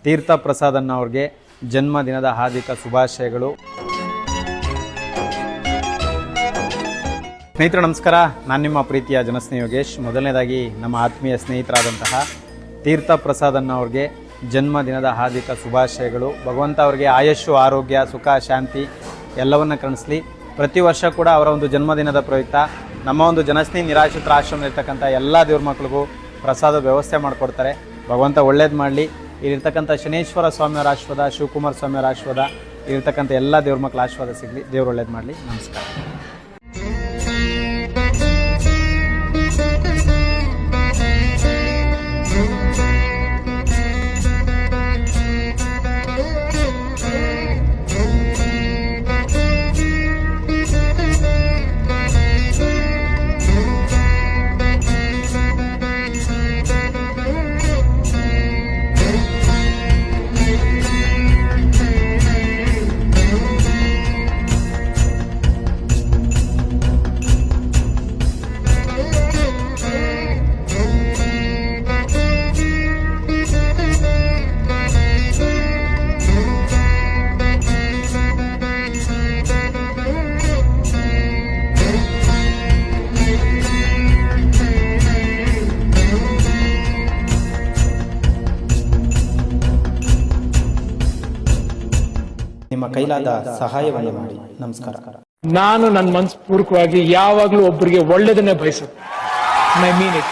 ತೀರ್ಥ ಪ್ರಸಾದಣ್ಣ ಅವ್ರಿಗೆ ಜನ್ಮದಿನದ ಹಾರ್ದಿಕ ಶುಭಾಶಯಗಳು. ಸ್ನೇಹಿತರು ನಮಸ್ಕಾರ, ನಾನು ನಿಮ್ಮ ಪ್ರೀತಿಯ ಜನಸ್ನೇಹಿ ಯೋಗೇಶ್. ಮೊದಲನೇದಾಗಿ ನಮ್ಮ ಆತ್ಮೀಯ ಸ್ನೇಹಿತರಾದಂತಹ ತೀರ್ಥ ಪ್ರಸಾದಣ್ಣ ಅವ್ರಿಗೆ ಜನ್ಮದಿನದ ಹಾರ್ದಿಕ ಶುಭಾಶಯಗಳು. ಭಗವಂತ ಅವ್ರಿಗೆ ಆಯುಷ್ಯು, ಆರೋಗ್ಯ, ಸುಖ, ಶಾಂತಿ ಎಲ್ಲವನ್ನ ಕರುಣಿಸಲಿ. ಪ್ರತಿ ವರ್ಷ ಕೂಡ ಅವರ ಒಂದು ಜನ್ಮದಿನದ ಪ್ರಯುಕ್ತ ನಮ್ಮ ಒಂದು ಜನಸ್ನೇಹಿ ನಿರಾಶ್ರಿತರ ಆಶ್ರಮದಲ್ಲಿರ್ತಕ್ಕಂಥ ಎಲ್ಲ ದೇವ್ರ ಮಕ್ಕಳಿಗೂ ಪ್ರಸಾದ ವ್ಯವಸ್ಥೆ ಮಾಡಿಕೊಡ್ತಾರೆ. ಭಗವಂತ ಒಳ್ಳೇದು ಮಾಡಲಿ. ಇಲ್ಲಿರ್ತಕ್ಕಂಥ ಶನೇಶ್ವರ ಸ್ವಾಮಿಯವರ ಆಶೀರ್ವಾದ, ಶಿವಕುಮಾರ ಸ್ವಾಮಿಯವರ ಆಶೀರ್ವಾದ, ಇಲ್ಲಿರ್ತಕ್ಕಂಥ ಎಲ್ಲ ದೇವ್ರ ಮಕ್ಕಳ ಆಶೀರ್ವಾದ ಸಿಗಲಿ. ದೇವ್ರು ಒಳ್ಳೇದು ಮಾಡಲಿ. ನಮಸ್ಕಾರ. ನಿಮ್ಮ ಕೈಲಾದ ಸಹಾಯವನ್ನು ಮಾಡಿ. ನಮಸ್ಕಾರ. ನಾನು ನನ್ನ ಮನಸ್ಪೂರ್ವಕವಾಗಿ ಯಾವಾಗಲೂ ಒಬ್ಬರಿಗೆ ಒಳ್ಳೆಯದನ್ನೇ ಬಯಸುತ್ತೆ. I mean it.